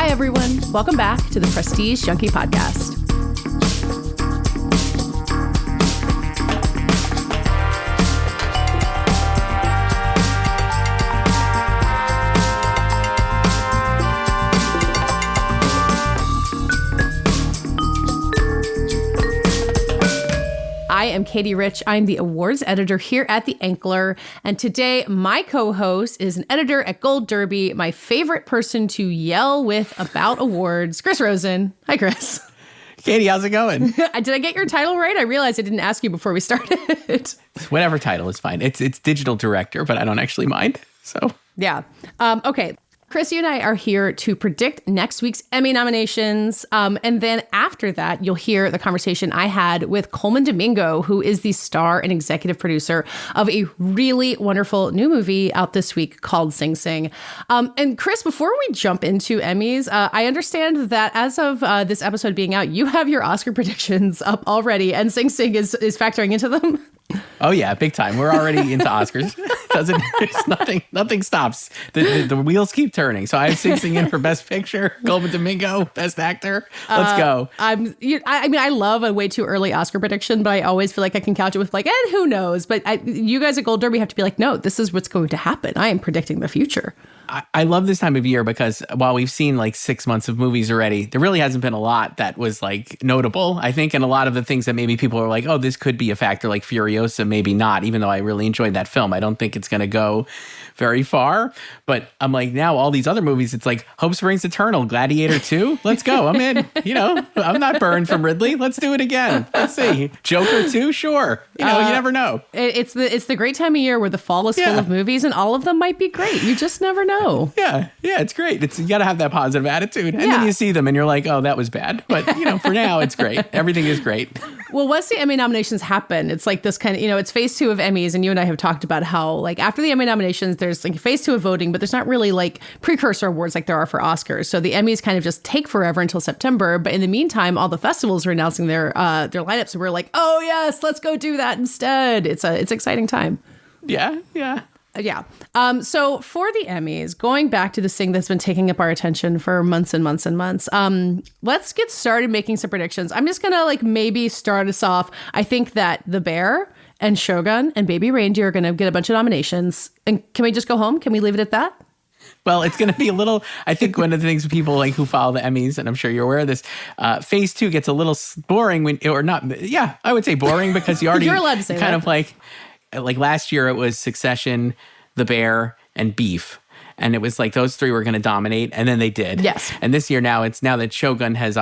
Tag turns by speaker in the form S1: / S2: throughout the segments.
S1: Hi, everyone. Welcome back to the Prestige Junkie Podcast. I am Katey Rich. I'm the awards editor here at The Ankler. And today, my co-host is an editor at Gold Derby, my favorite person to yell with about awards, Chris Rosen. Hi, Chris.
S2: Katey, how's it going?
S1: Did I get your title right? I realized I didn't ask you before we started.
S2: Whatever title is fine. It's digital director, but I don't actually mind. So
S1: yeah. Okay. Chris, you and I are here to predict next week's Emmy nominations. And then after that, you'll hear the conversation I had with Colman Domingo, who is the star and executive producer of a really wonderful new movie out this week called Sing Sing. And Chris, before we jump into Emmys, I understand that as of this episode being out, you have your Oscar predictions up already, and Sing Sing is factoring into them.
S2: Oh yeah, big time. We're already into Oscars. Nothing stops. The wheels keep turning. So I have Sing Sing in for Best Picture, Colman Domingo, Best Actor. Let's go.
S1: I mean, I love a way too early Oscar prediction, but I always feel like I can couch it with like, and who knows? But you guys at Gold Derby have to be like, no, this is what's going to happen. I am predicting the future.
S2: I love this time of year because while we've seen like 6 months of movies already, there really hasn't been a lot that was like notable, I think. And a lot of the things that maybe people are like, oh, this could be a factor, like Furiosa, maybe not, even though I really enjoyed that film. I don't think it's going to go very far. But I'm like, now all these other movies, it's like Hope Springs Eternal, Gladiator 2. Let's go. I'm in. I'm not burned from Ridley. Let's do it again. Let's see. Joker 2, sure. You never know.
S1: It's the great time of year where the fall is full of movies and all of them might be great. You just never know.
S2: Yeah, it's great. You got to have that positive attitude. And then you see them and you're like, oh, that was bad. But, for now, it's great. Everything is great.
S1: Well, once the Emmy nominations happen, it's like this kind of, it's phase 2 of Emmys. And you and I have talked about how, like, after the Emmy nominations, there's like phase 2 of voting, but there's not really like precursor awards like there are for Oscars. So the Emmys kind of just take forever until September. But in the meantime, all the festivals are announcing their lineups. And we're like, oh, yes, let's go do that instead. It's an exciting time.
S2: Yeah.
S1: Yeah. So for the Emmys, going back to this thing that's been taking up our attention for months and months and months, let's get started making some predictions. I'm just going to maybe start us off. I think that The Bear and Shogun and Baby Reindeer are going to get a bunch of nominations. And can we just go home? Can we leave it at that?
S2: Well, it's going to be a little, I think one of the things people who follow the Emmys, and I'm sure you're aware of this, phase 2 gets a little boring I would say boring because you already
S1: you're allowed to say
S2: kind
S1: that.
S2: of like last year it was Succession, The Bear, and Beef. And it was like those 3 were going to dominate, and then they did.
S1: Yes.
S2: And this year now that Shogun is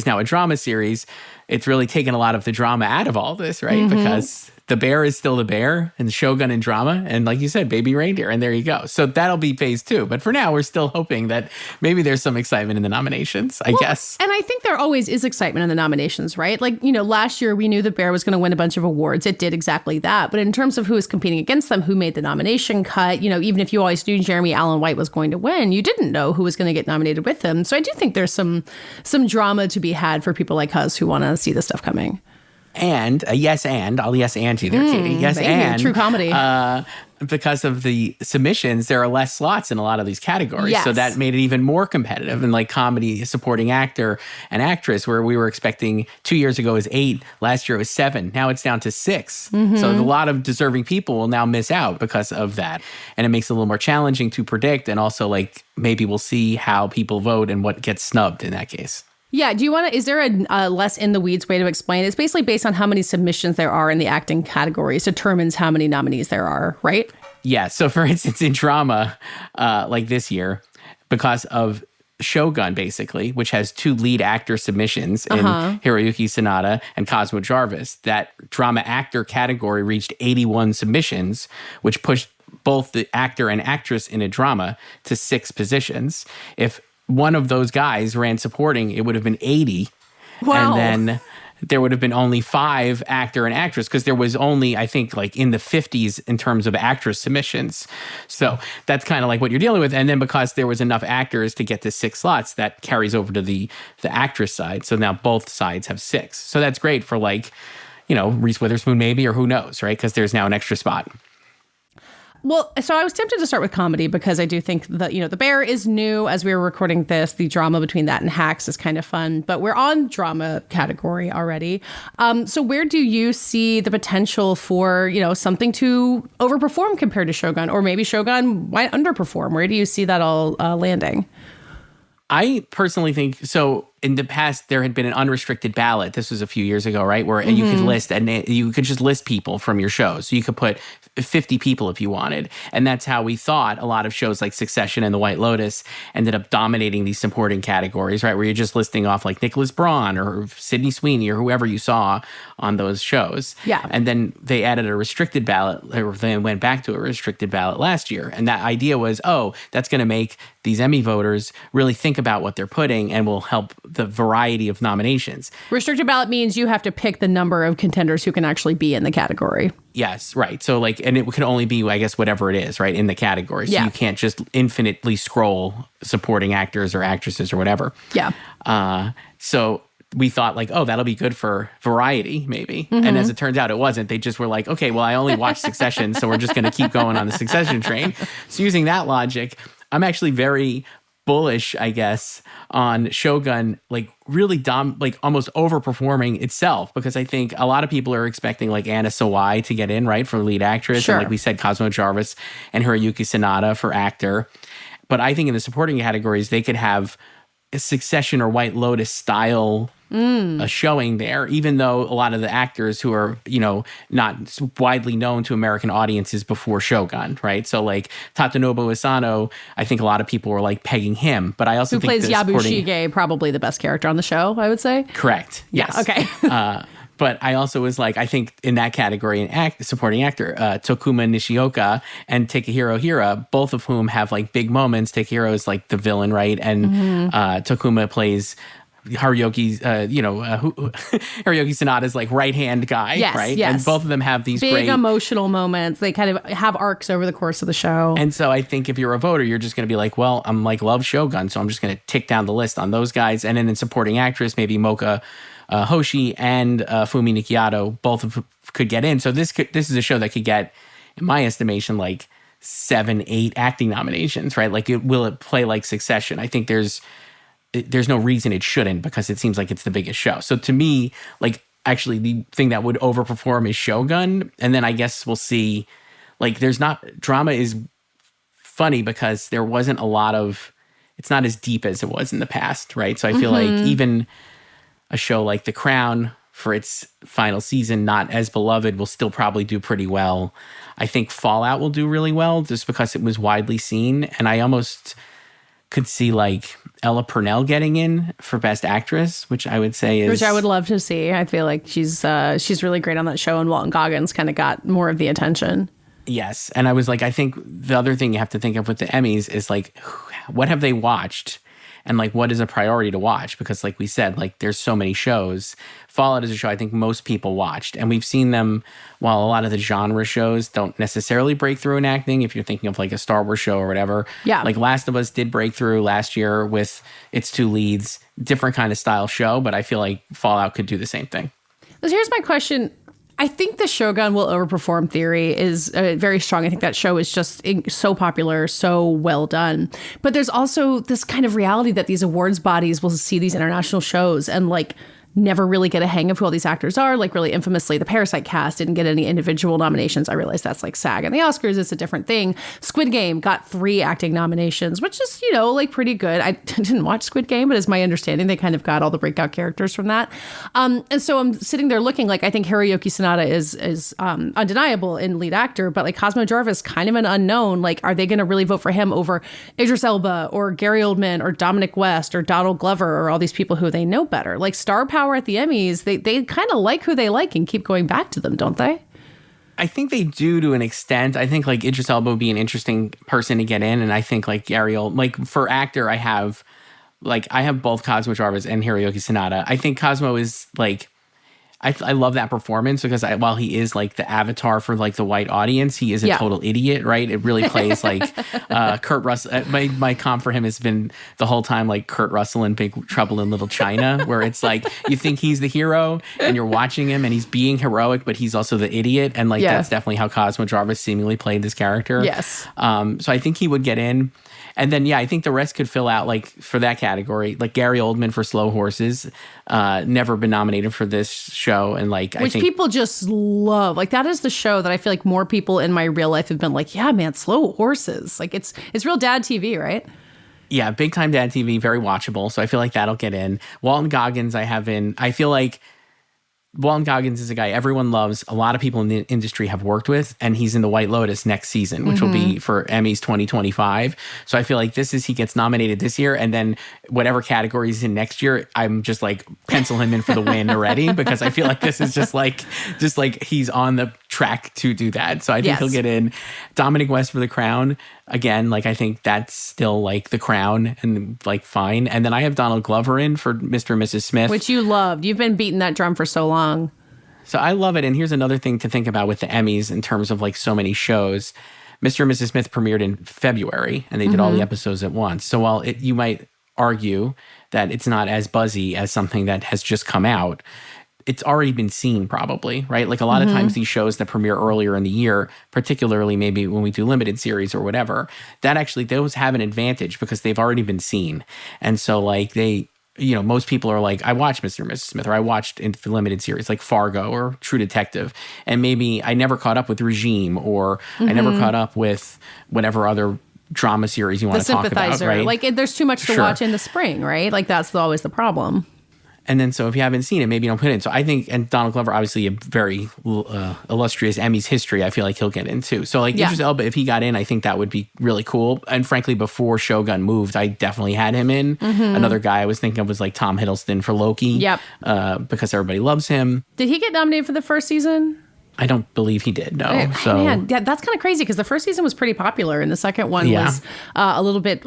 S2: now a drama series, it's really taken a lot of the drama out of all this, right? Mm-hmm. Because The Bear is still The Bear, and Shogun and drama, and like you said, Baby Reindeer, and there you go. So that'll be phase 2. But for now, we're still hoping that maybe there's some excitement in the nominations, I guess.
S1: And I think there always is excitement in the nominations, right? Like, last year we knew The Bear was going to win a bunch of awards. It did exactly that. But in terms of who is competing against them, who made the nomination cut, even if you always knew Jeremy Allen White was going to win, you didn't know who was going to get nominated with him. So I do think there's some drama to be had for people like us who want to see this stuff coming.
S2: And I'll yes and you there, Katey. Yes,
S1: baby,
S2: and
S1: true comedy.
S2: Because of the submissions, there are less slots in a lot of these categories.
S1: Yes.
S2: So that made it even more competitive. And like comedy, supporting actor and actress, where we were expecting 2 years ago was 8, last year it was 7. Now it's down to 6. Mm-hmm. So a lot of deserving people will now miss out because of that. And it makes it a little more challenging to predict. And also maybe we'll see how people vote and what gets snubbed in that case.
S1: Yeah. Is there a less in the weeds way to explain it? It's basically based on how many submissions there are in the acting categories determines how many nominees there are, right?
S2: Yeah. So for instance, in drama, like this year, because of Shogun, basically, which has 2 lead actor submissions in Hiroyuki Sanada and Cosmo Jarvis, that drama actor category reached 81 submissions, which pushed both the actor and actress in a drama to 6 positions. If one of those guys ran supporting, it would have been 80.
S1: Wow.
S2: And then there would have been only 5 actor and actress because there was only, I think, in the 50s in terms of actress submissions. So that's kind of like what you're dealing with. And then because there was enough actors to get to 6 slots, that carries over to the actress side. So now both sides have 6. So that's great for Reese Witherspoon maybe, or who knows, right? Because there's now an extra spot.
S1: Well, so I was tempted to start with comedy because I do think that, The Bear is new as we were recording this. The drama between that and Hacks is kind of fun, but we're on drama category already. So where do you see the potential for, something to overperform compared to Shogun, or maybe Shogun might underperform? Where do you see that all landing?
S2: I personally think so. In the past, there had been an unrestricted ballot. This was a few years ago, right? Where you could list, and you could just list people from your show. So you could put 50 people if you wanted. And that's how we thought a lot of shows like Succession and The White Lotus ended up dominating these supporting categories, right? Where you're just listing off like Nicholas Braun or Sydney Sweeney or whoever you saw on those shows.
S1: Yeah.
S2: And then they added a restricted ballot, or they went back to a restricted ballot last year. And that idea was, that's going to make these Emmy voters really think about what they're putting and will help the variety of nominations.
S1: Restricted ballot means you have to pick the number of contenders who can actually be in the category.
S2: Yes, right. So and it can only be, I guess, whatever it is, right, in the category. So you can't just infinitely scroll supporting actors or actresses or whatever.
S1: Yeah.
S2: So we thought that'll be good for variety, maybe. And as it turns out, it wasn't. They just were like, okay, well, I only watched Succession, so we're just going to keep going on the Succession train. So using that logic, I'm actually very bullish, I guess, on Shogun, really almost overperforming itself, because I think a lot of people are expecting Anna Sawai to get in, right, for lead actress.
S1: Sure.
S2: And we said, Cosmo Jarvis and Hiroyuki Sanada for actor. But I think in the supporting categories, they could have a Succession or White Lotus style showing there, even though a lot of the actors who are, not widely known to American audiences before Shogun, right? So Tatenobu Asano, I think a lot of people were pegging him, but I also
S1: who
S2: think
S1: plays Yabushige, probably the best character on the show, I would say.
S2: Correct. Yes.
S1: Yeah, okay.
S2: But I also was I think in that category, supporting actor, Tokuma Nishioka and Takehiro Hira, both of whom have big moments. Takehiro is the villain, right? And Tokuma plays Haruyoki, Haruyoki Sanada's right-hand guy, right?
S1: Yes.
S2: And both of them have these
S1: big
S2: great
S1: emotional moments. They kind of have arcs over the course of the show.
S2: And so I think if you're a voter, you're just going to be well, I'm love Shogun, so I'm just going to tick down the list on those guys. And then in supporting actress, maybe Mocha Hoshi and Fumi Nikiato, both of could get in. So this is a show that could get, in my estimation, 7-8 acting nominations, right? Will it play like Succession? I think there's no reason it shouldn't, because it seems like it's the biggest show. So to me, actually the thing that would overperform is Shogun. And then I guess we'll see, drama is funny because there wasn't a lot of, it's not as deep as it was in the past, right? So I feel even a show like The Crown, for its final season, not as beloved, will still probably do pretty well. I think Fallout will do really well just because it was widely seen. And I almost could see Ella Purnell getting in for Best Actress, which I would say is...
S1: Which I would love to see. I feel like she's really great on that show, and Walton Goggins kind of got more of the attention.
S2: Yes. And I was I think the other thing you have to think of with the Emmys is what have they watched? And what is a priority to watch? Because we said, there's so many shows. Fallout is a show I think most people watched. And we've seen them, while a lot of the genre shows don't necessarily break through in acting, if you're thinking of a Star Wars show or whatever.
S1: Yeah.
S2: Last of Us did break through last year with its two leads. Different kind of style show, but I feel Fallout could do the same thing.
S1: So here's my question. I think the Shogun will overperform theory is very strong. I think that show is just so popular, so well done. But there's also this kind of reality that these awards bodies will see these international shows and never really get a hang of who all these actors are. Really infamously, the Parasite cast didn't get any individual nominations. I realize that's SAG and the Oscars. It's a different thing. Squid Game got 3 acting nominations, which is, pretty good. I didn't watch Squid Game, but it's my understanding they kind of got all the breakout characters from that. And so I'm sitting there looking I think Hiroyuki Sanada is undeniable in lead actor, but Cosmo Jarvis, kind of an unknown. Are they going to really vote for him over Idris Elba or Gary Oldman or Dominic West or Donald Glover or all these people who they know better? Star power at the Emmys, they kind of like who they like and keep going back to them, don't they?
S2: I think they do to an extent. I think Idris Elba would be an interesting person to get in, and I think Gary for actor, I have both Cosmo Jarvis and Hiroyuki Sanada. I think Cosmo is I love that performance because while he is like the avatar for like the white audience, he is a total idiot, right? It really plays like Kurt Russell. My comp for him has been the whole time like Kurt Russell in Big Trouble in Little China, where it's like you think he's the hero and you're watching him and he's being heroic, but he's also the idiot. And like that's definitely how Cosmo Jarvis seemingly played this character.
S1: Yes.
S2: So I think he would get in. And then, I think the rest could fill out, like, for that category. Like, Gary Oldman for Slow Horses, never been nominated for this show. And, like,
S1: Which people just love. Like, that is the show that I feel like more people in my real life have been like, yeah, man, Slow Horses. Like, it's real dad TV, right?
S2: Yeah, big time dad TV, very watchable. So I feel like that'll get in. Walton Goggins, I feel like Walton Goggins is a guy everyone loves. A lot of people in the industry have worked with, and he's in The White Lotus next season, which will be for Emmys 2025. So I feel like he gets nominated this year, and then whatever category he's in next year, I'm just like pencil him in for the win already, because I feel like this is just like he's on the track to do that. So I think he'll get in. Dominic West for The Crown. Again, like I think that's still like The Crown and like fine. And then I have Donald Glover in for Mr. and Mrs. Smith.
S1: Which you loved. You've been beating that drum for so long.
S2: So I love it. And here's another thing to think about with the Emmys in terms of like so many shows. Mr. and Mrs. Smith premiered in February and they did all the episodes at once. So while you might argue that it's not as buzzy as something that has just come out, it's already been seen probably, right? Like a lot of times these shows that premiere earlier in the year, particularly maybe when we do limited series or whatever, that actually those have an advantage because they've already been seen. And so like most people are like, I watched Mr. and Mrs. Smith, or I watched in the limited series like Fargo or True Detective. And maybe I never caught up with Regime, or I never caught up with whatever other drama series you want to talk about, right?
S1: Like there's too much to watch in the spring, right? Like that's always the problem.
S2: And then, so if you haven't seen it, maybe you don't put it in. So I think, and Donald Glover, obviously a very illustrious Emmys history, I feel like he'll get in too. So like Idris Elba, if he got in, I think that would be really cool. And frankly, before Shogun moved, I definitely had him in. Another guy I was thinking of was like Tom Hiddleston for Loki. Because everybody loves him.
S1: Did he get nominated for the first season?
S2: I don't believe he did, no. So
S1: man, that's kind of crazy because the first season was pretty popular and the second one was a little bit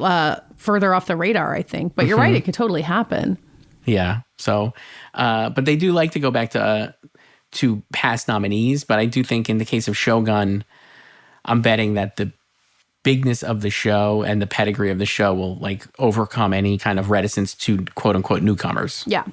S1: further off the radar, I think. But you're right, it could totally happen.
S2: Yeah. So, but they do like to go back to past nominees. But I do think in the case of Shogun, I'm betting that the bigness of the show and the pedigree of the show will like overcome any kind of reticence to quote unquote newcomers.
S1: Yeah.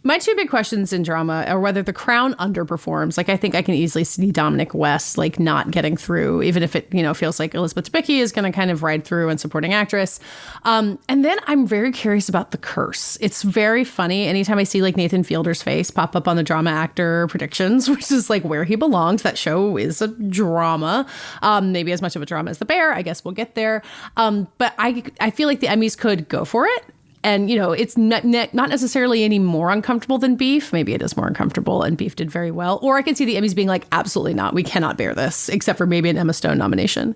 S1: My two big questions in drama are whether The Crown underperforms. Like, I think I can easily see Dominic West, like, not getting through, even if it, feels like Elizabeth Debicki is going to kind of ride through and supporting actress. And then I'm very curious about The Curse. It's very funny. Anytime I see, like, Nathan Fielder's face pop up on the drama actor predictions, which is, like, where he belongs. That show is a drama. Maybe as much of a drama as The Bear. I guess we'll get there. But I feel like the Emmys could go for it. And, it's not necessarily any more uncomfortable than Beef. Maybe it is more uncomfortable, and Beef did very well. Or I can see the Emmys being like, absolutely not. We cannot bear this, except for maybe an Emma Stone nomination.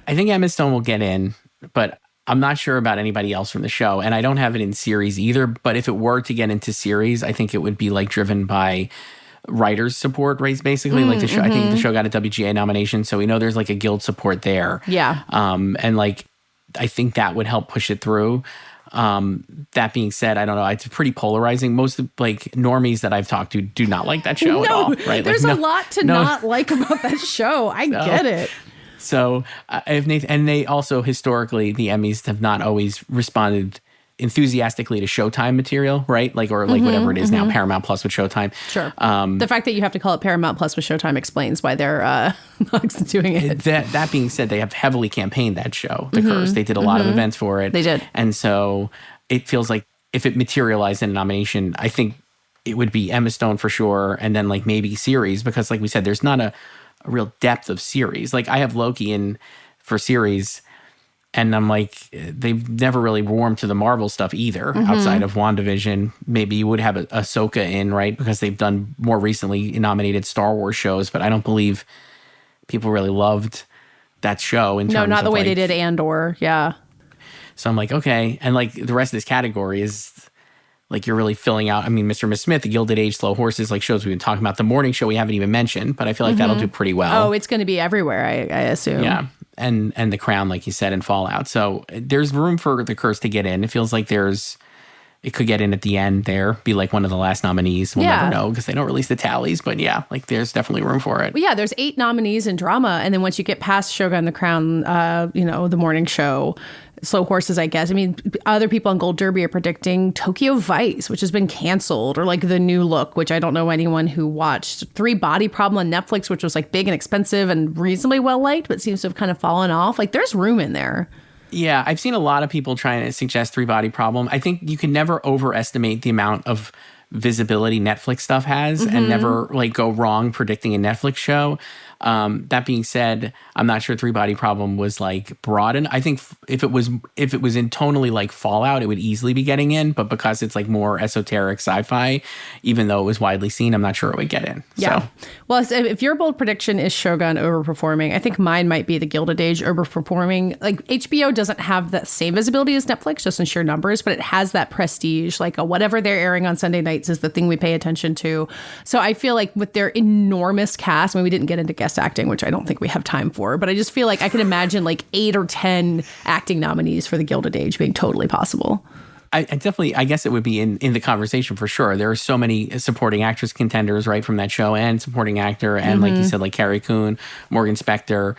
S2: I think Emma Stone will get in, but I'm not sure about anybody else from the show. And I don't have it in series either. But if it were to get into series, I think it would be like driven by writers' support rates, basically. Like the show, I think the show got a WGA nomination. So we know there's like a guild support there.
S1: Yeah.
S2: And like, I think that would help push it through. That being said, I don't know. It's pretty polarizing. Most of like normies that I've talked to do not like that show at all. Right?
S1: There's a lot to not like about that show. I get it.
S2: So if Nathan, and they also historically, the Emmys have not always responded enthusiastically to Showtime material, right? Like, or like whatever it is now, Paramount Plus with Showtime.
S1: Sure. The fact that you have to call it Paramount Plus with Showtime explains why they're not doing it.
S2: That being said, they have heavily campaigned that show, The Curse. They did a lot of events for it.
S1: They did.
S2: And so it feels like if it materialized in a nomination, I think it would be Emma Stone for sure. And then like maybe series, because like we said, there's not a real depth of series. Like I have Loki in for series, and I'm like, they've never really warmed to the Marvel stuff either, outside of WandaVision. Maybe you would have Ahsoka in, right? Because they've done more recently nominated Star Wars shows, but I don't believe people really loved that show.
S1: No, not the way they did Andor. Yeah.
S2: So I'm like, okay. And like the rest of this category is like you're really filling out. I mean, Mr. and Miss Smith, The Gilded Age, Slow Horses, like shows we've been talking about. The morning show we haven't even mentioned, but I feel like that'll do pretty well.
S1: Oh, it's going to be everywhere, I assume.
S2: Yeah. And The Crown, like you said, and Fallout. So there's room for The Curse to get in. It feels like there's it could get in at the end there, be like one of the last nominees. We'll never know because they don't release the tallies. But yeah, like there's definitely room for it.
S1: Well, yeah, there's 8 nominees in drama. And then once you get past Shogun the Crown, The Morning Show, Slow Horses, I guess. I mean, other people on Gold Derby are predicting Tokyo Vice, which has been canceled, or like The New Look, which I don't know anyone who watched. 3 Body Problem on Netflix, which was like big and expensive and reasonably well liked, but seems to have kind of fallen off. Like there's room in there.
S2: Yeah, I've seen a lot of people trying to suggest 3 Body Problem. I think you can never overestimate the amount of visibility Netflix stuff has and never like go wrong predicting a Netflix show. That being said, I'm not sure 3 Body Problem was like broad. And I think if it was in tonally like Fallout, it would easily be getting in. But because it's like more esoteric sci-fi, even though it was widely seen, I'm not sure it would get in.
S1: Yeah.
S2: So.
S1: Well, if your bold prediction is Shogun overperforming, I think mine might be The Gilded Age overperforming. Like HBO doesn't have that same visibility as Netflix, just in sheer numbers, but it has that prestige. Like whatever they're airing on Sunday nights is the thing we pay attention to. So I feel like with their enormous cast, I mean, we didn't get into guest acting, which I don't think we have time for, but I just feel like I can imagine like 8 or 10 acting nominees for The Gilded Age being totally possible.
S2: I definitely, I guess it would be in the conversation for sure. There are so many supporting actress contenders, right, from that show, and supporting actor, and like you said, like Carrie Coon, Morgan Spector.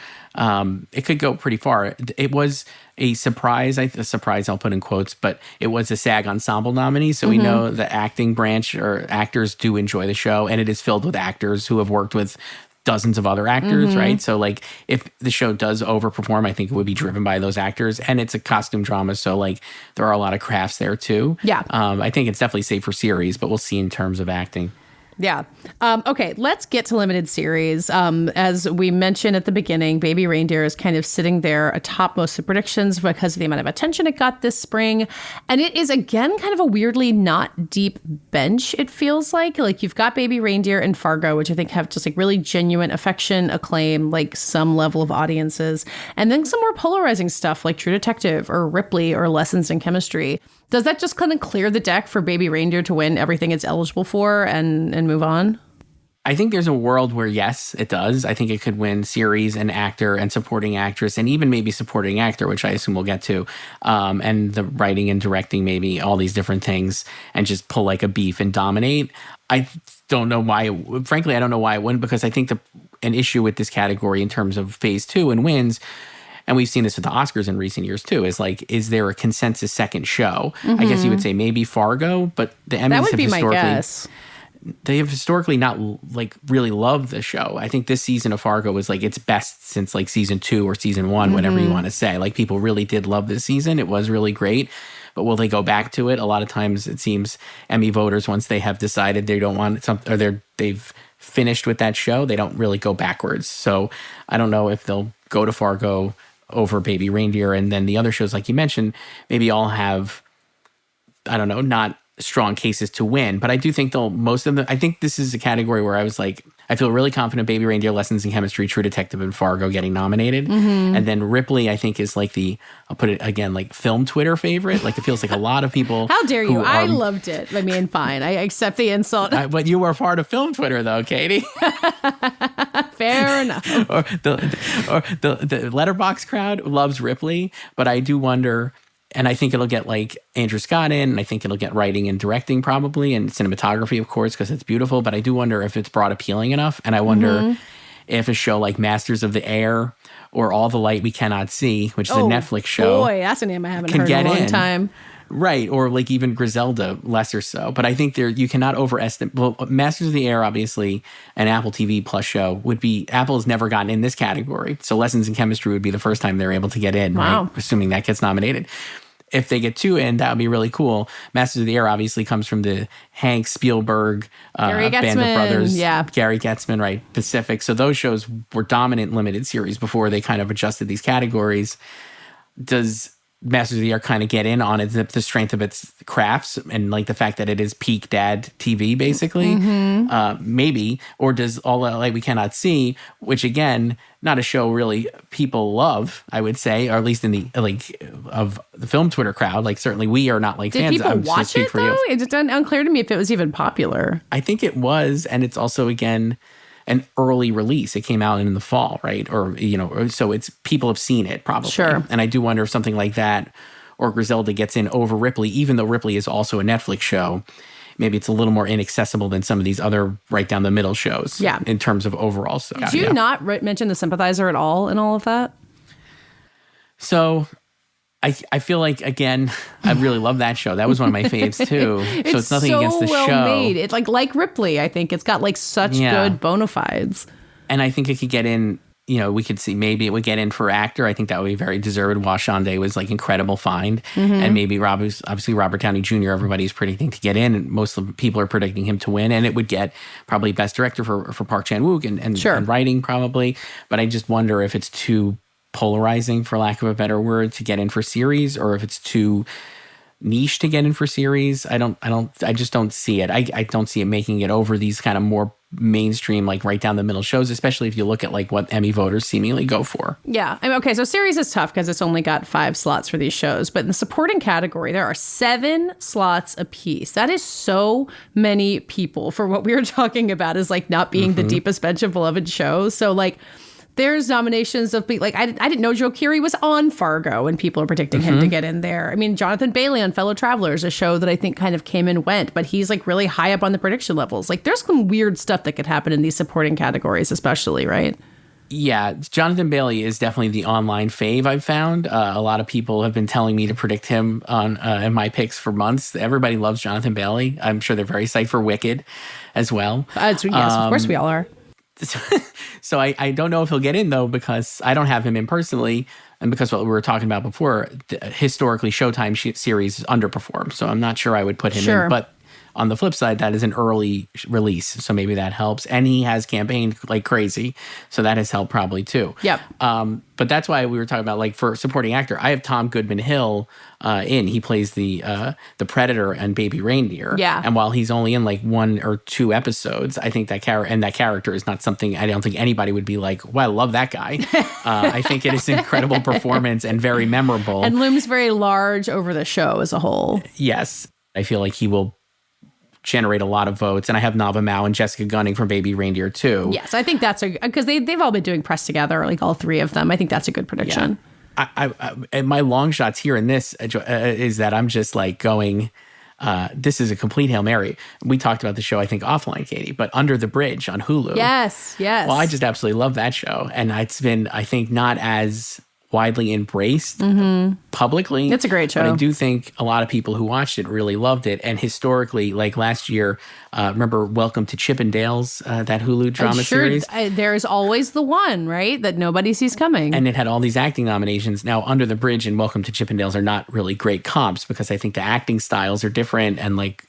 S2: It could go pretty far. It was a surprise, I'll put in quotes, but it was a SAG Ensemble nominee, so we know the acting branch or actors do enjoy the show, and it is filled with actors who have worked with dozens of other actors, right? So like if the show does overperform, I think it would be driven by those actors, and it's a costume drama, so like there are a lot of crafts there too.
S1: Yeah.
S2: I think it's definitely safe for series, but we'll see in terms of acting.
S1: Yeah. Okay, let's get to limited series. As we mentioned at the beginning, Baby Reindeer is kind of sitting there atop most of the predictions because of the amount of attention it got this spring. And it is, again, kind of a weirdly not deep bench, it feels like. Like you've got Baby Reindeer and Fargo, which I think have just like really genuine affection, acclaim, like some level of audiences. And then some more polarizing stuff like True Detective or Ripley or Lessons in Chemistry. Does that just kind of clear the deck for Baby Reindeer to win everything it's eligible for and move on?
S2: I think there's a world where, yes, it does. I think it could win series and actor and supporting actress and even maybe supporting actor, which I assume we'll get to, and the writing and directing, maybe all these different things, and just pull like a beef and dominate. I don't know why. Frankly, I don't know why it wouldn't, because I think an issue with this category in terms of phase 2 and wins, and we've seen this with the Oscars in recent years too, is like, is there a consensus second show? I guess you would say maybe Fargo, but the Emmys
S1: that would
S2: have
S1: be
S2: historically,
S1: my guess.
S2: They have historically not like really loved the show. I think this season of Fargo was like its best since like season 2 or season 1, whatever you want to say. Like people really did love this season. It was really great. But will they go back to it? A lot of times it seems Emmy voters, once they have decided they don't want something, or they've finished with that show, they don't really go backwards. So I don't know if they'll go to Fargo over Baby Reindeer, and then the other shows like you mentioned maybe all have, I don't know, not strong cases to win, but I do think I think this is a category where I was like, I feel really confident Baby Reindeer, Lessons in Chemistry, True Detective, and Fargo getting nominated. And then Ripley, I think, is like I'll put it again, like film Twitter favorite. Like it feels like a lot of people.
S1: How dare you? I loved it. I mean, fine. I accept the insult.
S2: But you were part of film Twitter though, Katey.
S1: Fair enough.
S2: or the Letterboxd crowd loves Ripley, but I do wonder. And I think it'll get like Andrew Scott in, and I think it'll get writing and directing probably, and cinematography, of course, because it's beautiful. But I do wonder if it's broad appealing enough. And I wonder if a show like Masters of the Air or All the Light We Cannot See, which is a Netflix show.
S1: Boy, that's a name I haven't heard in a long time.
S2: Right. Or like even Griselda, less or so. But I think you cannot overestimate. Well, Masters of the Air, obviously, an Apple TV Plus show would be, Apple has never gotten in this category. So Lessons in Chemistry would be the first time they're able to get in, right? Assuming that gets nominated. If they get 2 in, that would be really cool. Masters of the Air obviously comes from the Hank Spielberg band of brothers.
S1: Yeah.
S2: Gary Getzman, right? Pacific. So those shows were dominant limited series before they kind of adjusted these categories. Does Masters of the Air kind of get in on it, the strength of its crafts and like the fact that it is peak dad TV basically? Maybe. Or does All That Light We Cannot See, which again, not a show really people love, I would say, or at least in the like of the film Twitter crowd. Like certainly we are not like fans.
S1: Did people watch it though? It's unclear to me if it was even popular.
S2: I think it was, and it's also again an early release. It came out in the fall, right? Or so it's people have seen it probably.
S1: Sure.
S2: And I do wonder if something like that, or Griselda gets in over Ripley, even though Ripley is also a Netflix show. Maybe it's a little more inaccessible than some of these other right down the middle shows.
S1: Yeah.
S2: In terms of overall. So,
S1: Did you not mention The Sympathizer at all in all of that?
S2: So I feel like, again, I really love that show. That was one of my faves too. So it's nothing against the
S1: well
S2: show.
S1: Made. It's like Ripley, I think. It's got like such good bona fides.
S2: And I think it could get in, we could see maybe it would get in for actor. I think that would be very deserved. Washande was like incredible find. And maybe obviously Robert Downey Jr. everybody's predicting to get in, and most of the people are predicting him to win. And it would get probably best director for Park Chan-wook and writing probably. But I just wonder if it's too polarizing, for lack of a better word, to get in for series, or if it's too niche to get in for series. I just don't see it. I don't see it making it over these kind of more mainstream, like right down the middle shows, especially if you look at like what Emmy voters seemingly go for.
S1: Yeah. Okay. So series is tough because it's only got 5 slots for these shows, but in the supporting category, there are 7 slots apiece. That is so many people for what we were talking about, is like not being the deepest bench of beloved shows. So like, there's nominations of, like, I didn't know Joe Keery was on Fargo, and people are predicting him to get in there. I mean, Jonathan Bailey on Fellow Travelers, a show that I think kind of came and went, but he's like really high up on the prediction levels. Like, there's some weird stuff that could happen in these supporting categories, especially, right?
S2: Yeah, Jonathan Bailey is definitely the online fave I've found. A lot of people have been telling me to predict him on in my picks for months. Everybody loves Jonathan Bailey. I'm sure they're very psyched for Wicked as well.
S1: Yes, of course we all are.
S2: So I don't know if he'll get in, though, because I don't have him in personally, and because what we were talking about before, historically Showtime series underperform. So I'm not sure I would put him in. But on the flip side, that is an early release, so maybe that helps. And he has campaigned like crazy, so that has helped probably too.
S1: Yep.
S2: But that's why we were talking about, like, for supporting actor, I have Tom Goodman-Hill in. He plays the Predator and Baby Reindeer.
S1: Yeah.
S2: And while he's only in like 1 or 2 episodes, I think that character is not something, I don't think anybody would be like, well, I love that guy. I think it is an incredible performance and very memorable.
S1: And looms very large over the show as a whole.
S2: Yes. I feel like he will generate a lot of votes. And I have Nava Mao and Jessica Gunning from Baby Reindeer too.
S1: Yes, I think that's because they've all been doing press together, like all 3 of them. I think that's a good prediction.
S2: Yeah. And my long shots here in this is that I'm just like going, this is a complete Hail Mary. We talked about the show, I think, offline, Katey, but Under the Bridge on Hulu.
S1: Yes.
S2: Well, I just absolutely love that show. And it's been, I think, not as widely embraced publicly.
S1: It's a great show.
S2: But I do think a lot of people who watched it really loved it. And historically, like last year, remember Welcome to Chippendales, that Hulu drama series?
S1: There's always the one, right, that nobody sees coming.
S2: And it had all these acting nominations. Now, Under the Bridge and Welcome to Chippendales are not really great comps because I think the acting styles are different and like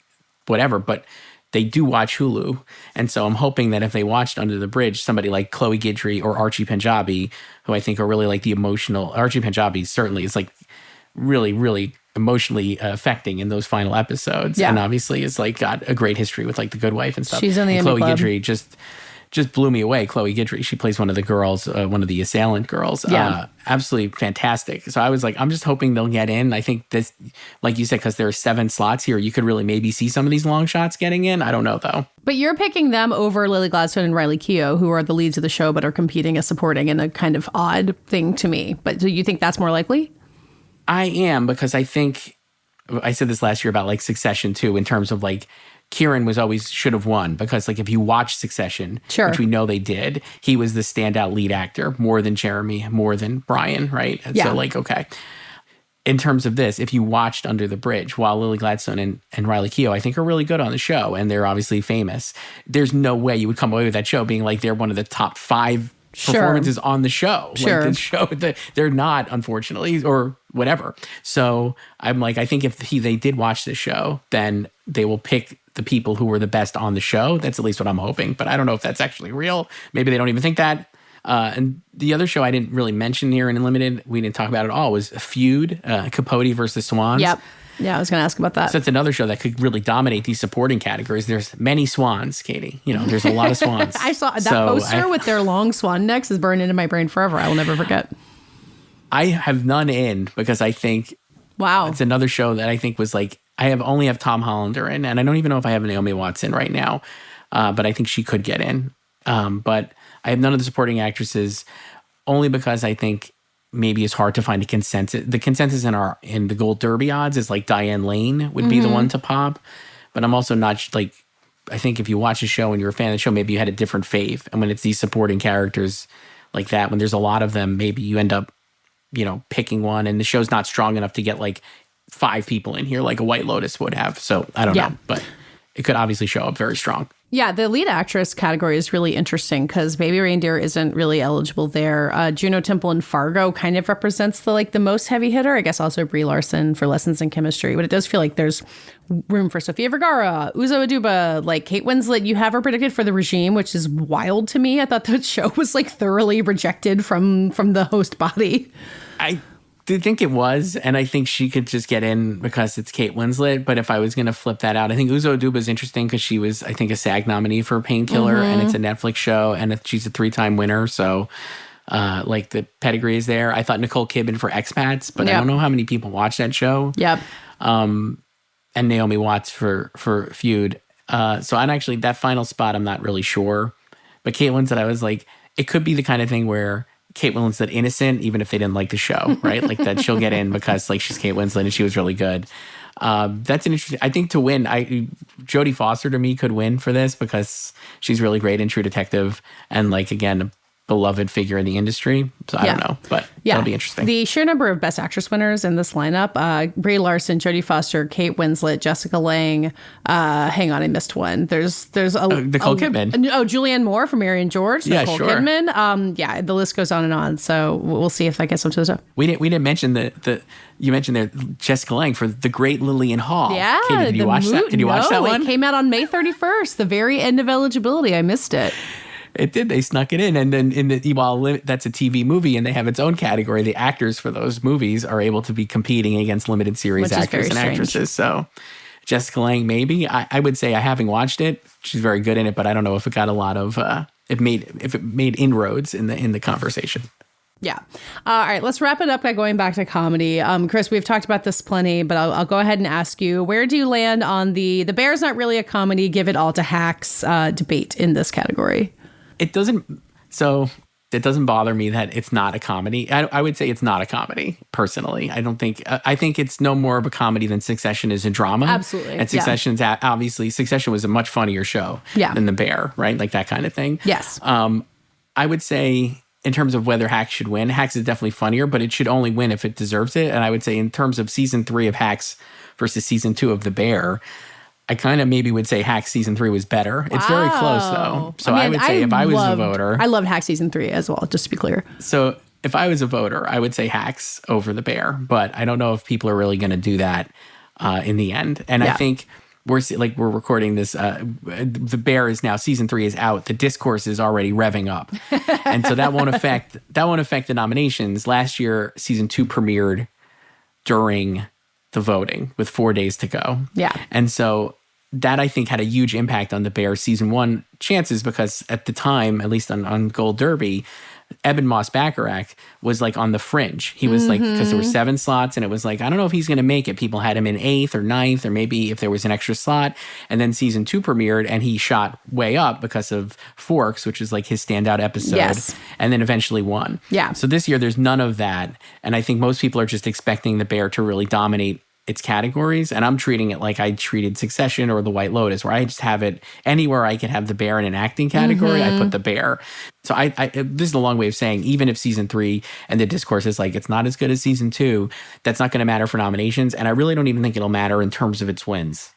S2: whatever, but they do watch Hulu. And so I'm hoping that if they watched Under the Bridge, somebody like Chloe Guidry or Archie Panjabi, who I think are really like the emotional, Archie Panjabi certainly is like really, really emotionally affecting in those final episodes.
S1: Yeah.
S2: And obviously is like got a great history with like The Good Wife and stuff.
S1: She's in the
S2: and
S1: Emmy
S2: Chloe
S1: Club.
S2: Guidry just blew me away. Chloe Guidry, she plays one of the girls, one of the assailant girls.
S1: Yeah.
S2: Absolutely fantastic. So I was like, I'm just hoping they'll get in. I think this, like you said, because there are 7 slots here, you could really maybe see some of these long shots getting in. I don't know, though.
S1: But you're picking them over Lily Gladstone and Riley Keough, who are the leads of the show but are competing as supporting, in a kind of odd thing to me. But do you think that's more likely?
S2: I am, because I think, I said this last year about like Succession too, in terms of like, Kieran should have won, because like if you watch Succession, which we know they did, he was the standout lead actor more than Jeremy, more than Brian, right? And so like, okay. In terms of this, if you watched Under the Bridge, while Lily Gladstone and Riley Keough, I think are really good on the show and they're obviously famous, there's no way you would come away with that show being like they're one of the top 5 performances on the show.
S1: Sure.
S2: Like the show, they're not, unfortunately, or whatever. So I'm like, I think if they did watch this show, then they will pick the people who were the best on the show. That's at least what I'm hoping. But I don't know if that's actually real. Maybe they don't even think that. And the other show I didn't really mention here in Unlimited, we didn't talk about at all, was Feud, Capote versus Swans.
S1: Yep. Yeah, I was going to ask about that.
S2: So it's another show that could really dominate these supporting categories. There's many swans, Katey. There's a lot of swans.
S1: I saw that poster with their long swan necks is burned into my brain forever. I will never forget.
S2: I have none in because I think it's another show that I think was like, I only have Tom Hollander in, and I don't even know if I have Naomi Watts in right now, but I think she could get in. But I have none of the supporting actresses, only because I think maybe is hard to find a consensus. The consensus in the Gold Derby odds is like Diane Lane would be the one to pop. But I'm also not like, I think if you watch a show and you're a fan of the show, maybe you had a different fave. And when it's these supporting characters like that, when there's a lot of them, maybe you end up, picking one, and the show's not strong enough to get like 5 people in here like a White Lotus would have. So I don't know, but it could obviously show up very strong.
S1: Yeah, the lead actress category is really interesting because Baby Reindeer isn't really eligible there. Juno Temple in Fargo kind of represents the most heavy hitter. I guess also Brie Larson for Lessons in Chemistry, but it does feel like there's room for Sofia Vergara, Uzo Aduba, like Kate Winslet. You have her predicted for The Regime, which is wild to me. I thought that show was like thoroughly rejected from the host body.
S2: I did think it was, and I think she could just get in because it's Kate Winslet. But if I was going to flip that out, I think Uzo Aduba is interesting because she was, I think, a SAG nominee for Painkiller, and it's a Netflix show, and she's a 3-time winner. So, like, the pedigree is there. I thought Nicole Kidman for Expats, but I don't know how many people watch that show.
S1: Yep.
S2: And Naomi Watts for Feud. So I'm actually, that final spot, I'm not really sure. But Kate Winslet, I was like, it could be the kind of thing where Kate Winslet innocent, even if they didn't like the show, right? Like that she'll get in because like she's Kate Winslet and she was really good. That's an interesting, I think to win, Jodie Foster to me could win for this because she's really great in True Detective and like, again, a beloved figure in the industry. So I don't know, but that'll be interesting.
S1: The sheer number of Best Actress winners in this lineup, Brie Larson, Jodie Foster, Kate Winslet, Jessica Lange, hang on, I missed one. There's
S2: Nicole Kidman.
S1: Julianne Moore from Mary and George, Nicole Kidman. The list goes on and on. So we'll see if that gets up to the top.
S2: We didn't mention you mentioned there Jessica Lange for The Great Lillian Hall.
S1: Yeah.
S2: Katie, did you watch that? Did you watch that one?
S1: It came out on May 31st, the very end of eligibility. I missed it.
S2: It did. They snuck it in. And then while that's a TV movie and they have its own category, the actors for those movies are able to be competing against limited series actors and actresses. So Jessica Lange, maybe. I would say, having watched it, she's very good in it, but I don't know if it got a lot of, if it made inroads in the conversation.
S1: Yeah. All right. Let's wrap it up by going back to comedy. Chris, we've talked about this plenty, but I'll go ahead and ask you, where do you land on the Bear's not really a comedy, give it all to Hacks debate in this category?
S2: It doesn't bother me that it's not a comedy. I would say it's not a comedy, personally. I think it's no more of a comedy than Succession is a drama.
S1: Absolutely.
S2: And obviously, Succession was a much funnier show than The Bear, right? Like that kind of thing.
S1: Yes.
S2: I would say in terms of whether Hacks should win, Hacks is definitely funnier, but it should only win if it deserves it. And I would say in terms of season 3 of Hacks versus season 2 of The Bear, I kind of maybe would say Hacks season 3 was better. It's very close though. So I would say if I was a voter.
S1: I loved Hacks season 3 as well, just to be clear.
S2: So if I was a voter, I would say Hacks over The Bear. But I don't know if people are really going to do that in the end. And I think we're recording this. The Bear is now, season 3 is out. The discourse is already revving up. And so that won't affect the nominations. Last year, season 2 premiered during the voting with 4 days to go.
S1: Yeah.
S2: And so that I think had a huge impact on the Bears season 1 chances because at the time, at least on Gold Derby, Eben Moss-Bacharach was like on the fringe. He was like, because there were 7 slots and it was like, I don't know if he's going to make it. People had him in 8th or 9th or maybe if there was an extra slot. And then season 2 premiered and he shot way up because of Forks, which is like his standout episode.
S1: Yes.
S2: And then eventually won.
S1: Yeah.
S2: So this year there's none of that. And I think most people are just expecting the Bear to really dominate its categories, and I'm treating it like I treated Succession or The White Lotus, where I just have it anywhere I can have the Bear in an acting category, I put the Bear. So I this is a long way of saying, even if season 3 and the discourse is like it's not as good as season 2, that's not going to matter for nominations, and I really don't even think it'll matter in terms of its wins.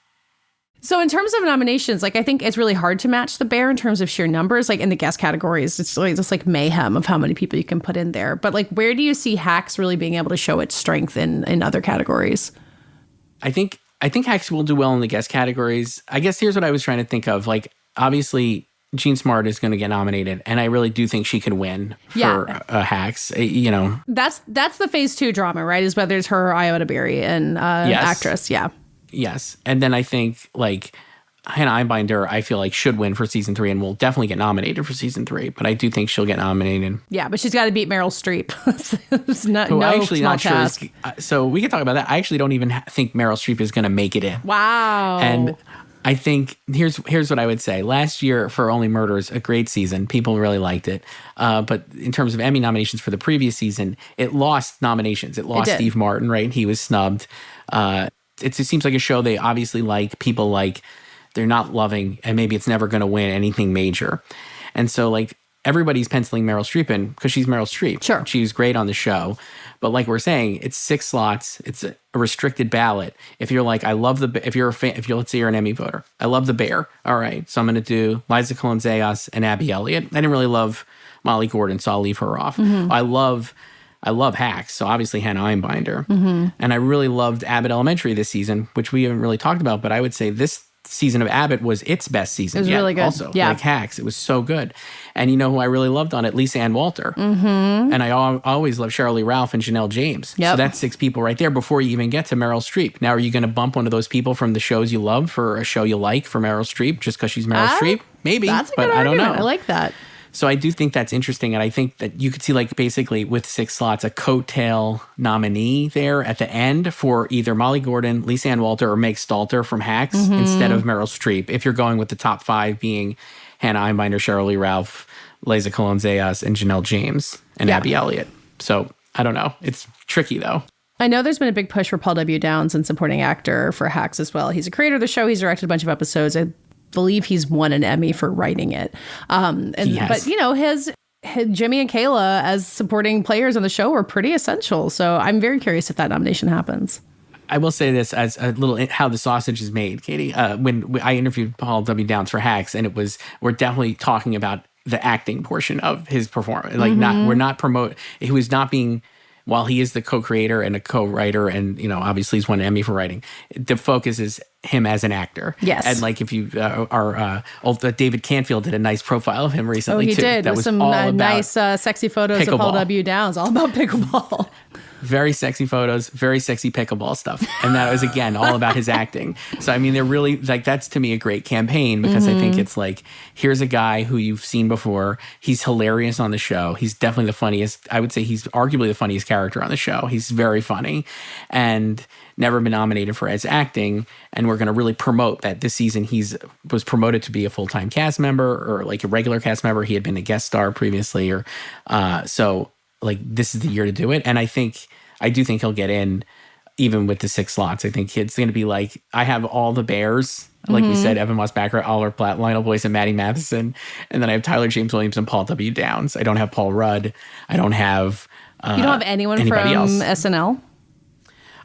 S1: So in terms of nominations, like I think it's really hard to match the Bear in terms of sheer numbers. Like in the guest categories, it's like just like mayhem of how many people you can put in there. But like, where do you see Hacks really being able to show its strength in other categories?
S2: I think Hacks will do well in the guest categories. I guess here's what I was trying to think of. Like, obviously, Jean Smart is going to get nominated, and I really do think she could win for Hacks.
S1: That's the phase 2 drama, right? Is whether it's her or Iota Berry and actress. Yeah.
S2: Yes, and then I think like Hannah Einbinder, I feel like should win for season 3 and will definitely get nominated for season 3. But I do think she'll get nominated.
S1: Yeah, but she's got to beat Meryl Streep. It's not task.
S2: So we can talk about that. I actually don't even think Meryl Streep is going to make it in.
S1: Wow.
S2: And I think here's what I would say. Last year for Only Murders, a great season. People really liked it. But in terms of Emmy nominations for the previous season, it lost nominations. It lost Steve Martin, right? He was snubbed. It seems like a show they obviously like, people like, they're not loving, and maybe it's never going to win anything major. And so like everybody's penciling Meryl Streep in because she's Meryl Streep.
S1: Sure.
S2: She's great on the show. But like we're saying, it's 6 slots. It's a restricted ballot. If you're like, I love if you're a fan, let's say you're an Emmy voter, I love The Bear. All right. So I'm going to do Liza Colon-Zayas and Abby Elliott. I didn't really love Molly Gordon, so I'll leave her off. Mm-hmm. I love Hacks, so obviously Hannah Einbinder. Mm-hmm. And I really loved Abbott Elementary this season, which we haven't really talked about, but I would say this season of Abbott was its best season.
S1: It was really good.
S2: Also, like Hacks, it was so good. And you know who I really loved on it? Lisa Ann Walter. Mm-hmm. And I always loved Shirley Ralph and Janelle James. Yep. So that's 6 people right there before you even get to Meryl Streep. Now, are you going to bump one of those people from the shows you love for a show you like for Meryl Streep just because she's Meryl Streep? Maybe,
S1: that's a
S2: but
S1: good
S2: I don't know.
S1: I like that.
S2: So I do think that's interesting. And I think that you could see like basically with 6 slots, a coattail nominee there at the end for either Molly Gordon, Lisa Ann Walter, or Meg Stalter from Hacks instead of Meryl Streep. If you're going with the top 5 being Hannah Einbinder, Shirley Ralph, Liza Colon-Zayas, and Janelle James, and Abby Elliott. So I don't know. It's tricky though.
S1: I know there's been a big push for Paul W. Downs and supporting actor for Hacks as well. He's a creator of the show. He's directed a bunch of episodes. I believe he's won an Emmy for writing it. But you know, his Jimmy and Kayla as supporting players on the show were pretty essential. So I'm very curious if that nomination happens.
S2: I will say this as a little how the sausage is made, Katey. When I interviewed Paul W. Downs for Hacks, and we're definitely talking about the acting portion of his performance. Like he was not being, while he is the co-creator and a co-writer, and you know, obviously he's won an Emmy for writing, the focus is him as an actor. Yes. And like if you David Canfield did a nice profile of him recently.
S1: Oh, he
S2: too.
S1: did. That was some nice sexy photos
S2: pickleball.
S1: Of Paul W. Downs, all about pickleball.
S2: Very sexy photos, very sexy pickleball stuff. And that was, again, all about his acting. So, I mean, they're really, like, that's to me a great campaign because I think it's like, here's a guy who you've seen before. He's hilarious on the show. He's definitely the funniest. I would say he's arguably the funniest character on the show. He's very funny and never been nominated for his acting. And we're going to really promote that this season was promoted to be a full-time cast member or like a regular cast member. He had been a guest star previously. So, like, this is the year to do it. And I do think he'll get in even with the 6 slots. I think it's going to be like, I have all the Bears, like we said, Evan Moss-Baccarat, Oliver Platt, Lionel Boyce, and Maddie Matheson. And then I have Tyler James Williams and Paul W. Downs. I don't have Paul Rudd. I don't have
S1: you don't have anyone from
S2: else.
S1: SNL?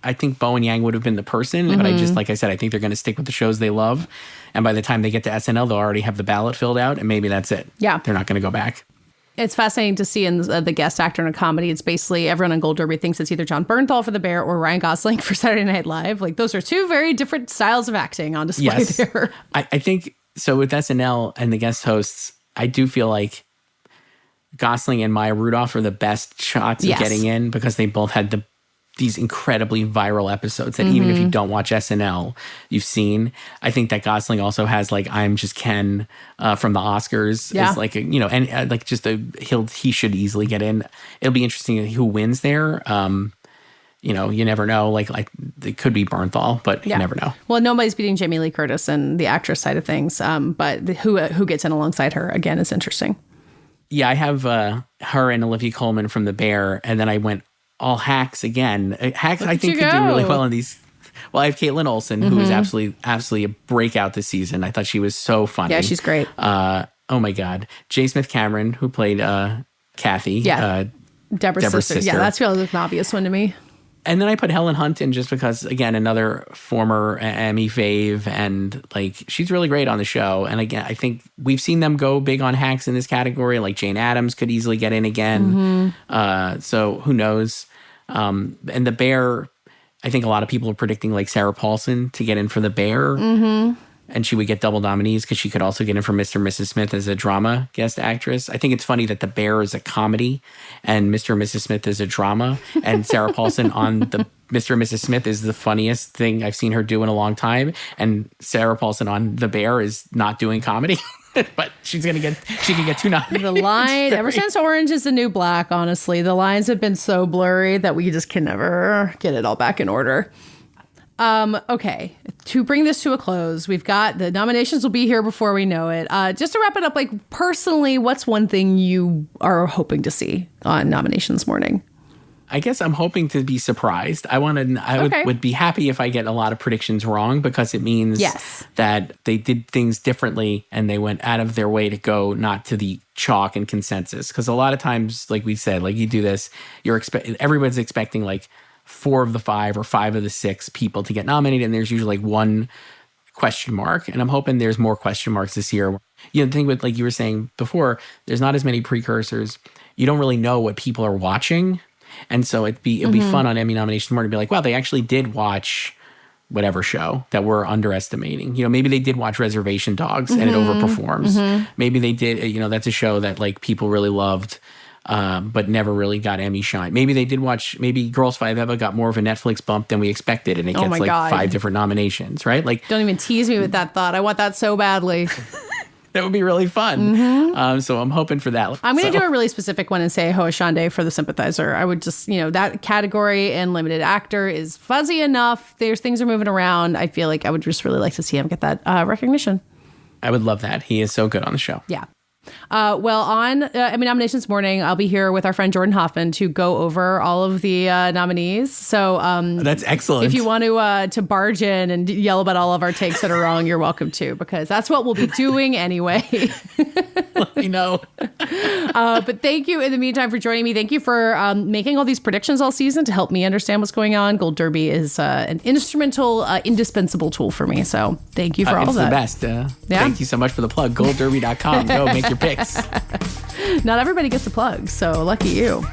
S2: I think Bowen Yang would have been the person, but I just, like I said, I think they're going to stick with the shows they love. And by the time they get to SNL, they'll already have the ballot filled out, and maybe that's it.
S1: Yeah.
S2: They're not going to go back.
S1: It's fascinating to see in the guest actor in a comedy. It's basically everyone on Gold Derby thinks it's either John Bernthal for The Bear or Ryan Gosling for Saturday Night Live. Like, those are 2 very different styles of acting on display there.
S2: I think, so with SNL and the guest hosts, I do feel like Gosling and Maya Rudolph are the best shots of getting in because they both had these incredibly viral episodes that even if you don't watch SNL, you've seen. I think that Gosling also has like I'm Just Ken from the Oscars. Is like like just he should easily get in. It'll be interesting who wins there. You never know. Like it could be Bernthal, but you never know.
S1: Well, nobody's beating Jamie Lee Curtis and the actress side of things. But who gets in alongside her again is interesting.
S2: Yeah, I have her and Olivia Colman from The Bear, and then I went all Hacks again. Hacks, I think, could do really well in these. Well, I have Caitlin Olsen, who was absolutely a breakout this season. I thought she was so funny.
S1: Yeah, she's great.
S2: Oh my God, J. Smith Cameron, who played Katey.
S1: Yeah, Deborah's sister. Yeah, that's really an obvious one to me.
S2: And then I put Helen Hunt in just because, again, another former Emmy fave, and like she's really great on the show. And again, I think we've seen them go big on Hacks in this category. Like Jane Addams could easily get in again. So who knows? And The Bear, I think a lot of people are predicting like Sarah Paulson to get in for The Bear. And she would get double nominees because she could also get in for Mr. and Mrs. Smith as a drama guest actress. I think it's funny that The Bear is a comedy and Mr. and Mrs. Smith is a drama. And Sarah Paulson on the Mr. and Mrs. Smith is the funniest thing I've seen her do in a long time. And Sarah Paulson on The Bear is not doing comedy. But she can get 2 nominees.
S1: The line, ever since Orange is the New Black, honestly, the lines have been so blurry that we just can never get it all back in order. Okay. To bring this to a close, we've got the nominations will be here before we know it. Just to wrap it up, like personally, what's one thing you are hoping to see on nominations morning?
S2: I guess I'm hoping to be surprised. I would be happy if I get a lot of predictions wrong, because it means that they did things differently and they went out of their way to go not to the chalk and consensus. Because a lot of times, like we said, like you do this, everybody's expecting like 4 of the 5 or 5 of the 6 people to get nominated, and there's usually like one question mark. And I'm hoping there's more question marks this year. You know, the thing with, like you were saying before, there's not as many precursors. You don't really know what people are watching. And so it'd be fun on Emmy nomination morning to be like, wow, they actually did watch whatever show that we're underestimating. You know, maybe they did watch Reservation Dogs and it overperforms. Maybe they did, you know, that's a show that like people really loved, but never really got Emmy shine. Maybe they did watch, maybe Girls 5 Eva got more of a Netflix bump than we expected, and it gets like 5 different nominations, right? Like,
S1: don't even tease me with that thought. I want that so badly.
S2: That would be really fun. So I'm hoping for that.
S1: I'm going to do a really specific one and say Hoashande for The Sympathizer. I would just, you know, that category and limited actor is fuzzy enough. Things are moving around. I feel like I would just really like to see him get that recognition.
S2: I would love that. He is so good on the show.
S1: Yeah. Well, on Emmy nominations morning, I'll be here with our friend Jordan Hoffman to go over all of the nominees. So
S2: that's excellent.
S1: If you want to barge in and yell about all of our takes that are wrong, you're welcome to, because that's what we'll be doing anyway.
S2: Let me know.
S1: But thank you in the meantime for joining me. Thank you for making all these predictions all season to help me understand what's going on. Gold Derby is an instrumental, indispensable tool for me. So thank you for all of that.
S2: It's the best. Thank you so much for the plug. GoldDerby.com. Go make your picks.
S1: Not everybody gets a plug, so lucky you.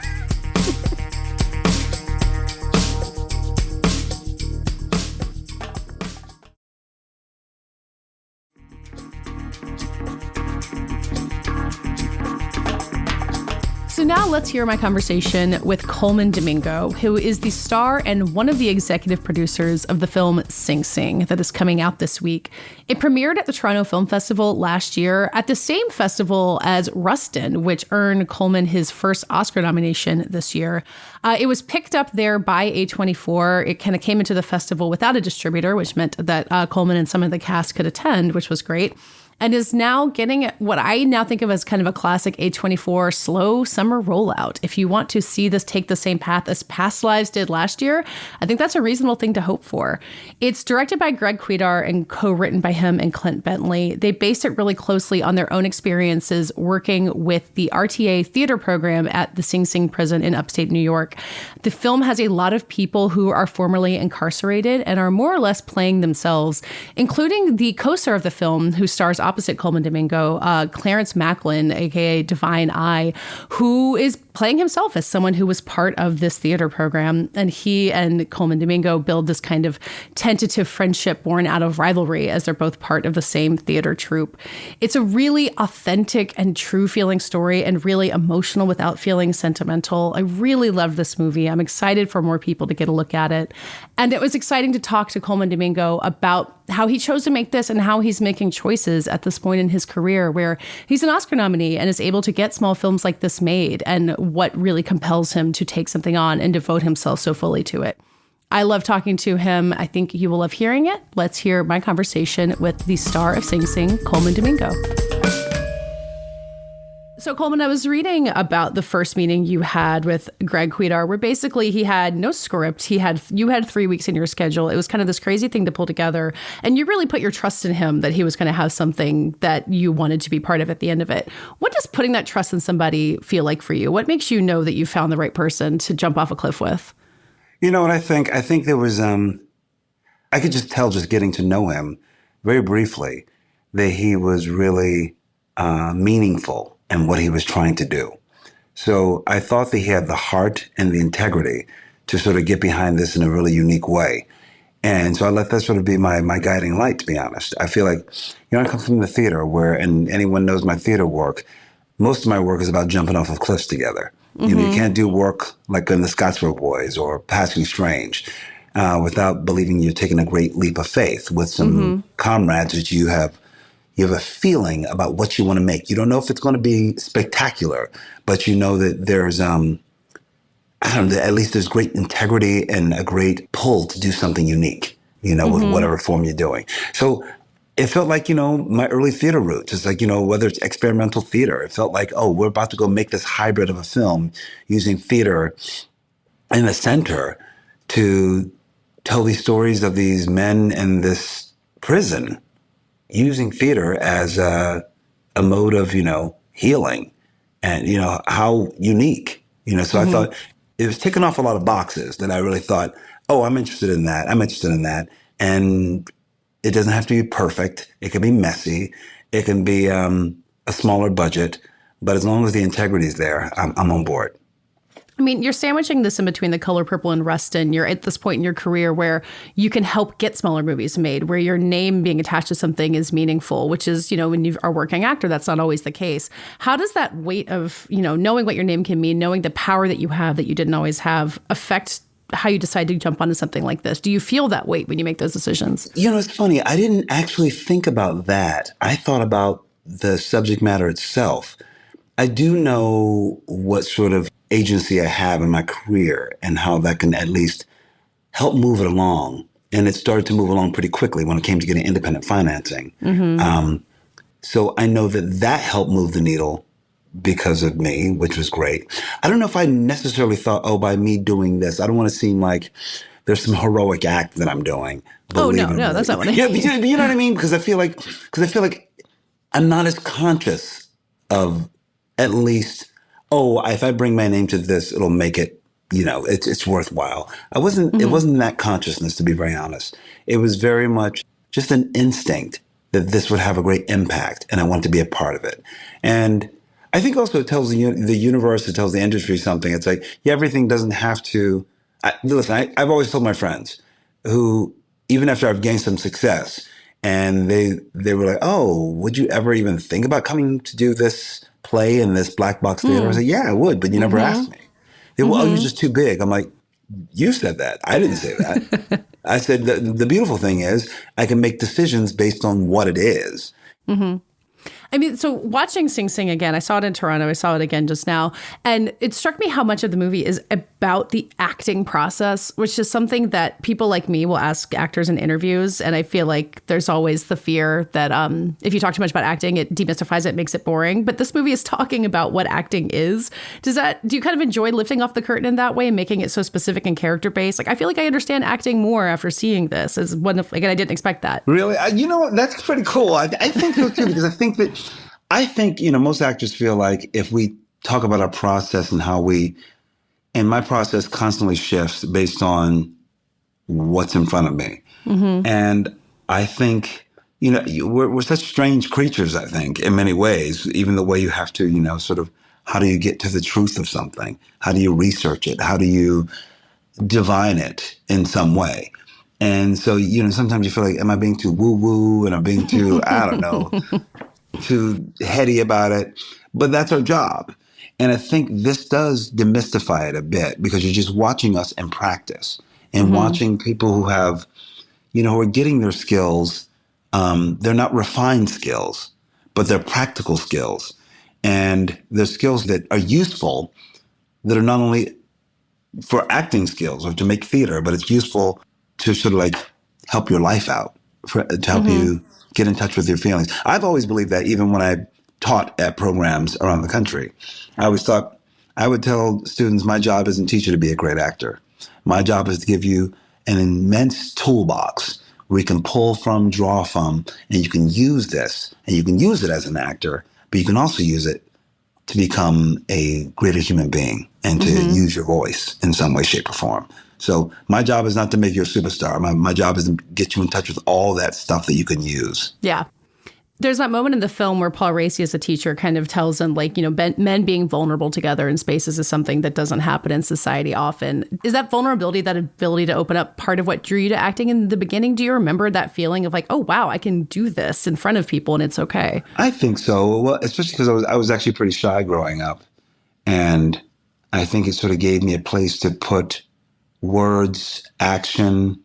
S1: So now let's hear my conversation with Colman Domingo, who is the star and one of the executive producers of the film Sing Sing that is coming out this week. It premiered at the Toronto Film Festival last year, at the same festival as Rustin, which earned Colman his first Oscar nomination this year. It was picked up there by A24. It kind of came into the festival without a distributor, which meant that Colman and some of the cast could attend, which was great. And is now getting what I now think of as kind of a classic A24 slow summer rollout. If you want to see this take the same path as Past Lives did last year, I think that's a reasonable thing to hope for. It's directed by Greg Kwedar and co-written by him and Clint Bentley. They base it really closely on their own experiences working with the RTA theater program at the Sing Sing prison in upstate New York. The film has a lot of people who are formerly incarcerated and are more or less playing themselves, including the co-star of the film who stars opposite Colman Domingo, Clarence Macklin, aka Divine Eye, who is playing himself as someone who was part of this theater program. And he and Colman Domingo build this kind of tentative friendship born out of rivalry, as they're both part of the same theater troupe. It's a really authentic and true feeling story, and really emotional without feeling sentimental. I really love this movie. I'm excited for more people to get a look at it. And it was exciting to talk to Colman Domingo about how he chose to make this and how he's making choices at this point in his career, where he's an Oscar nominee and is able to get small films like this made, and what really compels him to take something on and devote himself so fully to it. I love talking to him. I think you will love hearing it. Let's hear my conversation with the star of Sing Sing, Colman Domingo. So, Colman, I was reading about the first meeting you had with Greg Kwedar, where basically he had no script. You had 3 weeks in your schedule. It was kind of this crazy thing to pull together. And you really put your trust in him that he was going to have something that you wanted to be part of at the end of it. What does putting that trust in somebody feel like for you? What makes you know that you found the right person to jump off a cliff with?
S3: You know what I think? I think there was, I could just tell, just getting to know him very briefly, that he was really meaningful and what he was trying to do. So I thought that he had the heart and the integrity to sort of get behind this in a really unique way. And so I let that sort of be my guiding light, to be honest. I feel like, I come from the theater where, and anyone knows my theater work, most of my work is about jumping off of cliffs together. Mm-hmm. You can't do work like in the Scottsboro Boys or Passing Strange without believing you're taking a great leap of faith with some comrades that you have a feeling about what you want to make. You don't know if it's going to be spectacular, but you know that there's, at least there's great integrity and a great pull to do something unique. with whatever form you're doing. So it felt like, my early theater roots. It's like, whether it's experimental theater, it felt like, oh, we're about to go make this hybrid of a film using theater in the center to tell these stories of these men in this prison, using theater as a mode of, healing and, how unique, so I thought it was ticking off a lot of boxes that I really thought, oh, I'm interested in that. I'm interested in that. And it doesn't have to be perfect. It can be messy. It can be a smaller budget. But as long as the integrity is there, I'm on board.
S1: I mean, you're sandwiching this in between The Color Purple and Rustin. You're at this point in your career where you can help get smaller movies made, where your name being attached to something is meaningful, which is, when you are a working actor, that's not always the case. How does that weight of, knowing what your name can mean, knowing the power that you have that you didn't always have, affect how you decide to jump onto something like this? Do you feel that weight when you make those decisions?
S3: It's funny. I didn't actually think about that. I thought about the subject matter itself. I do know what sort of agency I have in my career and how that can at least help move it along. And it started to move along pretty quickly when it came to getting independent financing. So I know that helped move the needle because of me, which was great. I don't know if I necessarily thought, oh, by me doing this, I don't want to seem like there's some heroic act that I'm doing.
S1: Oh, no, that's not what I mean.
S3: Yeah, but you know what I mean? Because I feel like I'm not as conscious of at least, oh, if I bring my name to this, it'll make it, it's worthwhile. It wasn't that consciousness, to be very honest. It was very much just an instinct that this would have a great impact and I want to be a part of it. And I think also it tells the universe, it tells the industry something. It's like, everything doesn't have to, listen, I've always told my friends who, even after I've gained some success, and they were like, oh, would you ever even think about coming to do this play in this black box theater? I said, yeah, I would, but you never asked me. They were, oh, you're just too big. I'm like, you said that. I didn't say that. I said, the beautiful thing is I can make decisions based on what it is.
S1: I mean, so watching Sing Sing again, I saw it in Toronto. I saw it again just now. And it struck me how much of the movie is about the acting process, which is something that people like me will ask actors in interviews. And I feel like there's always the fear that if you talk too much about acting, it demystifies it, makes it boring. But this movie is talking about what acting is. Do you kind of enjoy lifting off the curtain in that way and making it so specific and character based? Like, I feel like I understand acting more after seeing this as one of, like, and I didn't expect that.
S3: Really? That's pretty cool. I think so too, because I think, most actors feel like if we talk about our process and and my process constantly shifts based on what's in front of me. And I think, we're such strange creatures, I think, in many ways, even the way you have to, sort of, how do you get to the truth of something? How do you research it? How do you divine it in some way? And so, sometimes you feel like, am I being too woo-woo? And I'm being too, I don't know, too heady about it, but that's our job. And I think this does demystify it a bit because you're just watching us in practice and watching people who have, who are getting their skills. They're not refined skills, but they're practical skills. And they're skills that are useful, that are not only for acting skills or to make theater, but it's useful to sort of like help your life out, to help you get in touch with your feelings. I've always believed that even when I taught at programs around the country. I always thought, I would tell students, my job isn't teach you to be a great actor. My job is to give you an immense toolbox where you can pull from, draw from, and you can use this, and you can use it as an actor, but you can also use it to become a greater human being and to use your voice in some way, shape, or form. So my job is not to make you a superstar. My job is to get you in touch with all that stuff that you can use.
S1: Yeah. There's that moment in the film where Paul Raci as a teacher kind of tells them, like, men being vulnerable together in spaces is something that doesn't happen in society often. Is that vulnerability, that ability to open up, part of what drew you to acting in the beginning? Do you remember that feeling of like, oh, wow, I can do this in front of people and it's okay?
S3: I think so. Well, especially because I was actually pretty shy growing up. And I think it sort of gave me a place to put words, action,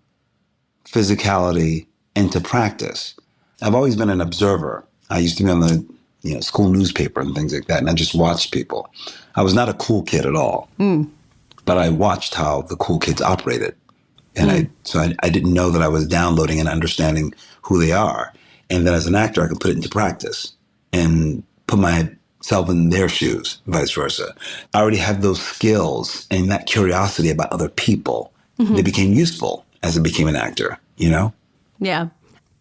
S3: physicality into practice. I've always been an observer. I used to be on the school newspaper and things like that, and I just watched people. I was not a cool kid at all, but I watched how the cool kids operated. And I didn't know that I was downloading and understanding who they are. And then as an actor, I could put it into practice and put myself in their shoes, vice versa. I already had those skills and that curiosity about other people. They became useful as I became an actor, you know?
S1: Yeah.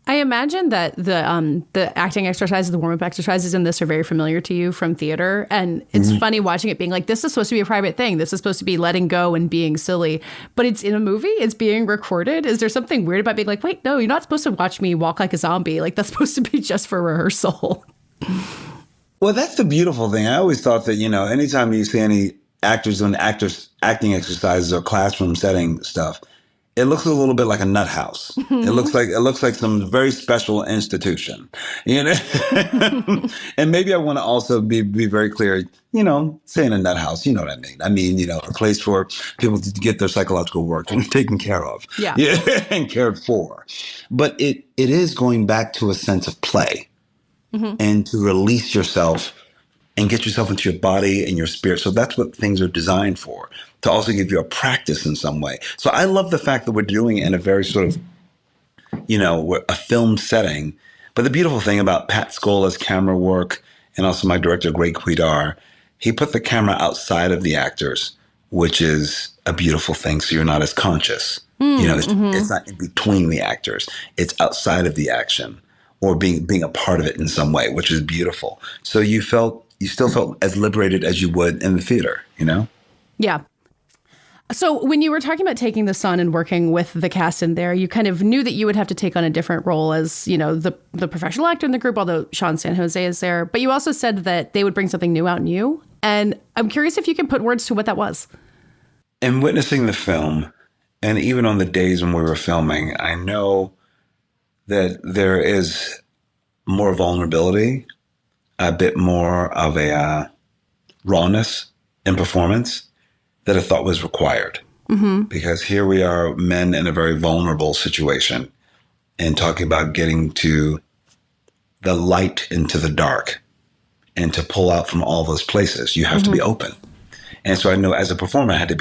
S1: I imagine that the acting exercises, the warm-up exercises in this are very familiar to you from theater. And it's funny watching it being like, this is supposed to be a private thing. This is supposed to be letting go and being silly. But it's in a movie. It's being recorded. Is there something weird about being like, wait, no, you're not supposed to watch me walk like a zombie. Like, that's supposed to be just for rehearsal.
S3: Well, that's the beautiful thing. I always thought that, anytime you see any actors doing acting exercises or classroom setting stuff, it looks a little bit like a nut house. It looks like some very special institution, And maybe I want to also be very clear, saying a nut house, you know what I mean? I mean, a place for people to get their psychological work taken care of, and cared for. But it is going back to a sense of play and to release yourself and get yourself into your body and your spirit. So that's what things are designed for, to also give you a practice in some way. So I love the fact that we're doing it in a very sort of, a film setting. But the beautiful thing about Pat Scola's camera work and also my director, Greg Kwedar, he put the camera outside of the actors, which is a beautiful thing. So you're not as conscious. It's not in between the actors. It's outside of the action or being a part of it in some way, which is beautiful. So you still felt as liberated as you would in the theater,
S1: Yeah. So when you were talking about taking the son and working with the cast in there, you kind of knew that you would have to take on a different role as, the professional actor in the group, although Sean San Jose is there. But you also said that they would bring something new out in you. And I'm curious if you can put words to what that was.
S3: In witnessing the film, and even on the days when we were filming, I know that there is more vulnerability, a bit more of a rawness in performance that I thought was required. Because here we are, men in a very vulnerable situation, and talking about getting to the light into the dark, and to pull out from all those places, you have to be open. And so I know as a performer, I had to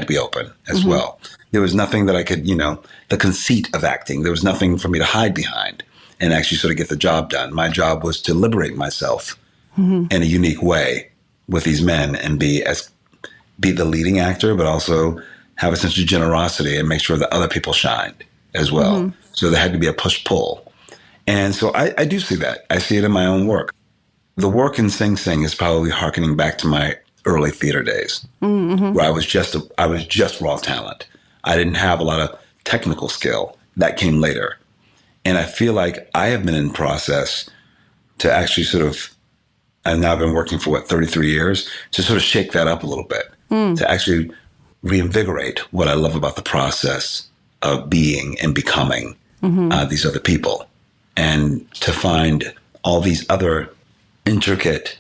S3: be open as well. There was nothing that I could, the conceit of acting, there was nothing for me to hide behind and actually sort of get the job done. My job was to liberate myself in a unique way with these men and be the leading actor, but also have a sense of generosity and make sure that other people shined as well. So there had to be a push-pull. And so I do see that. I see it in my own work. The work in Sing Sing is probably hearkening back to my early theater days, where I was just raw talent. I didn't have a lot of technical skill. That came later. And I feel like I have been in process to actually sort of, and now I've been working for 33 years, to sort of shake that up a little bit, to actually reinvigorate what I love about the process of being and becoming these other people, and to find all these other intricate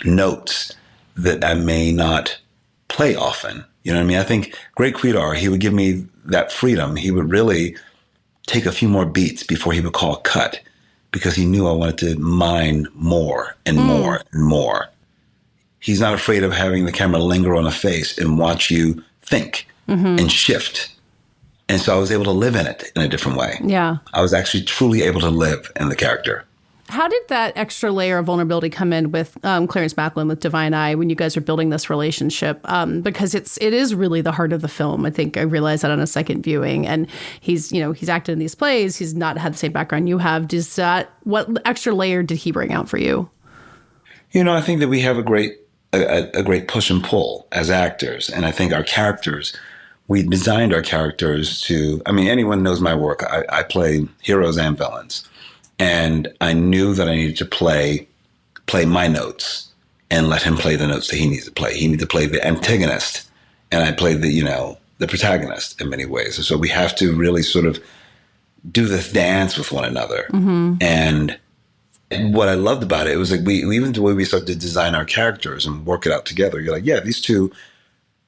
S3: notes that I may not play often. You know what I mean? I think Greg Kwedar, he would give me that freedom. He would really take a few more beats before he would call a cut, because he knew I wanted to mine more and more and more. He's not afraid of having the camera linger on a face and watch you think and shift. And so I was able to live in it in a different way. Yeah. I was actually truly able to live in the character.
S1: How did that extra layer of vulnerability come in with Clarence Macklin, with Divine Eye, when you guys are building this relationship? Because it is really the heart of the film. I think I realized that on a second viewing. And he's acted in these plays. He's not had the same background you have. What extra layer did he bring out for you?
S3: I think that we have a great push and pull as actors. And I think our characters, we designed our characters to, anyone knows my work. I play heroes and villains. And I knew that I needed to play my notes and let him play the notes that he needs to play. He needed to play the antagonist, and I played the protagonist in many ways. And so we have to really sort of do this dance with one another. And what I loved about it was like even the way we started to design our characters and work it out together. You're like, yeah, these two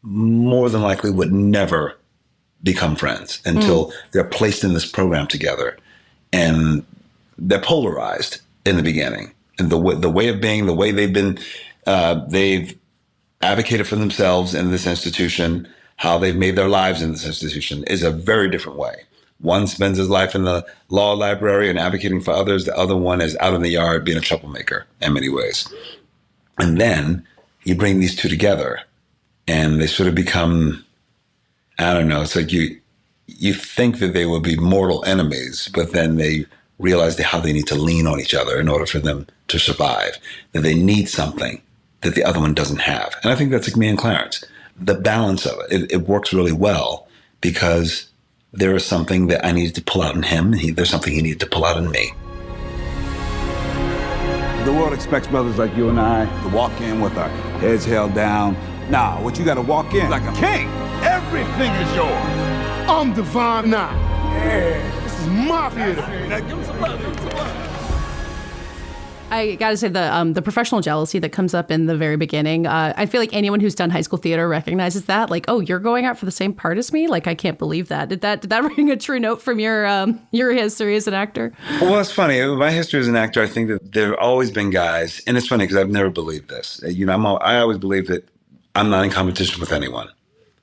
S3: more than likely would never become friends until they're placed in this program together. And they're polarized in the beginning, and the way of being, the way they've been, they've advocated for themselves in this institution, how they've made their lives in this institution is a very different way. One spends his life in the law library and advocating for others. The other one is out in the yard being a troublemaker in many ways. And then you bring these two together and they sort of become, I don't know, it's like you think that they will be mortal enemies, but then they realize how they need to lean on each other in order for them to survive, that they need something that the other one doesn't have. And I think that's like me and Clarence. The balance of it works really well because there is something that I needed to pull out in him. There's something he needed to pull out in me.
S4: The world expects brothers like you and I to walk in with our heads held down. Nah, what you got to walk in like a king. Everything is yours.
S5: I'm divine now. Yeah, this is my theater. Now give him some love. Give him some love.
S1: I gotta say the professional jealousy that comes up in the very beginning. I feel like anyone who's done high school theater recognizes that. Like, oh, you're going out for the same part as me? Like, I can't believe that. Did that ring a true note from your history as an actor?
S3: Well, it's funny. My history as an actor, I think that there have always been guys, and it's funny because I've never believed this. I always believe that I'm not in competition with anyone.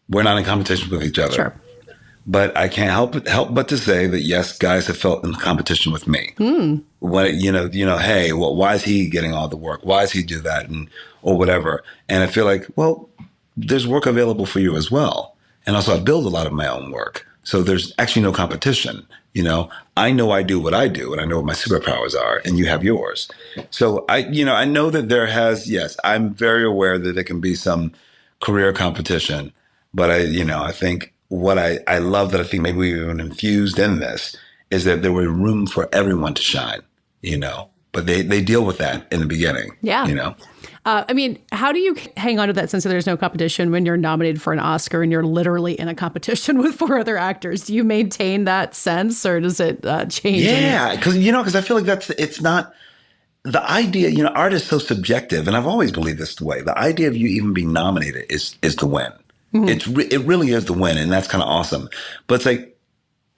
S3: We're not in competition with each other.
S1: Sure.
S3: But I can't help but to say that yes, guys have felt in competition with me. When hey, well, why is he getting all the work? Why does he do that, or whatever? And I feel like, well, there's work available for you as well. And also, I build a lot of my own work, so there's actually no competition. I know I do what I do, and I know what my superpowers are, and you have yours. So I know that I'm very aware that there can be some career competition, but I think. What I love that I think maybe we even infused in this is that there was room for everyone to shine, but they deal with that in the beginning.
S1: Yeah. I mean, how do you hang on to that sense that there's no competition when you're nominated for an Oscar and you're literally in a competition with 4 other actors? Do you maintain that sense or does it change?
S3: Yeah, because I feel like it's not the idea, art is so subjective. And I've always believed this way. The idea of you even being nominated is to win. Mm-hmm. It really is the win, and that's kind of awesome. But it's like,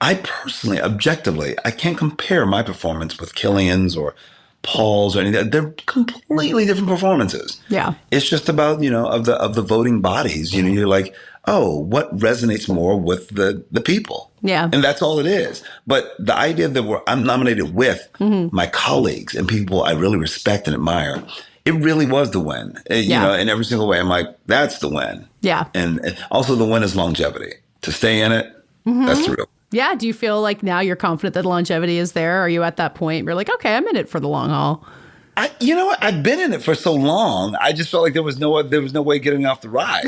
S3: I personally, objectively, I can't compare my performance with Killian's or Paul's or anything. They're completely different performances.
S1: Yeah,
S3: it's just about of the voting bodies. You're like, oh, what resonates more with the people?
S1: Yeah,
S3: and that's all it is. But the idea that I'm nominated with my colleagues and people I really respect and admire. It really was the win, in every single way. I'm like, that's the win.
S1: Yeah.
S3: And also the win is longevity. To stay in it, that's the real.
S1: Yeah. Do you feel like now you're confident that longevity is there? Are you at that point where you're like, okay, I'm in it for the long haul?
S3: I've been in it for so long. I just felt like there was no way getting off the ride,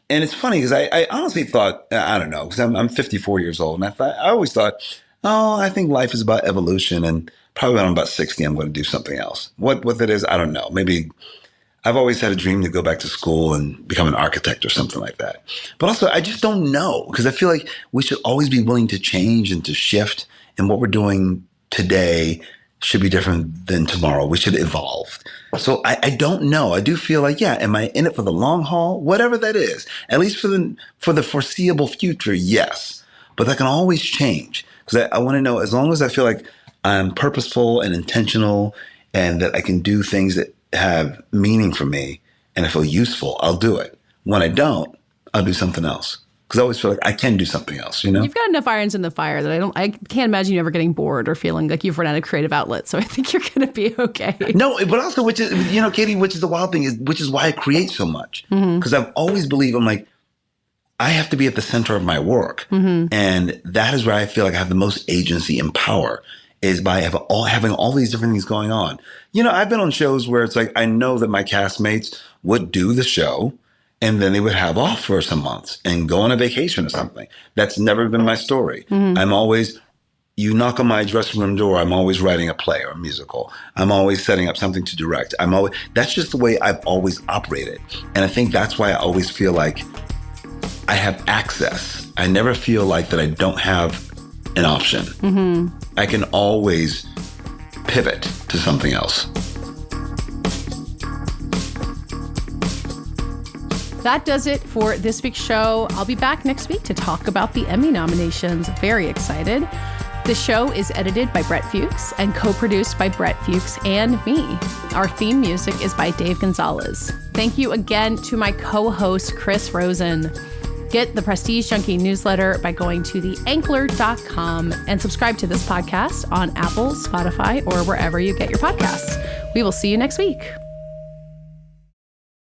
S3: and it's funny because I honestly thought, I don't know, because I'm 54 years old. And I always thought, I think life is about evolution, and probably when I'm about 60, I'm going to do something else. What that is, I don't know. Maybe I've always had a dream to go back to school and become an architect or something like that. But also, I just don't know, because I feel like we should always be willing to change and to shift. And what we're doing today should be different than tomorrow. We should evolve. So I don't know. I do feel like, am I in it for the long haul? Whatever that is, at least for the foreseeable future, yes. But that can always change, because I want to know, as long as I feel like I'm purposeful and intentional and that I can do things that have meaning for me and I feel useful, I'll do it. When I don't, I'll do something else. Because I always feel like I can do something else, You've
S1: got enough irons in the fire that I can't imagine you ever getting bored or feeling like you've run out of creative outlet. So I think you're going to be okay.
S3: No, but also, which is, Katey, which is the wild thing, which is why I create so much. Because I've always believed, I'm like, I have to be at the center of my work. And that is where I feel like I have the most agency and power, is by having all these different things going on. I've been on shows where it's like, I know that my castmates would do the show and then they would have off for some months and go on a vacation or something. That's never been my story. I'm always, you knock on my dressing room door, I'm always writing a play or a musical. I'm always setting up something to direct. That's just the way I've always operated. And I think that's why I always feel like I have access. I never feel like that I don't have an option. I can always pivot to something else.
S1: That does it for this week's show. I'll be back next week to talk about the Emmy nominations. Very excited. The show is edited by Brett Fuchs and co-produced by Brett Fuchs and me. Our theme music is by Dave Gonzalez. Thank you again to my co-host, Chris Rosen. Get the Prestige Junkie newsletter by going to theankler.com and subscribe to this podcast on Apple, Spotify, or wherever you get your podcasts. We will see you next week.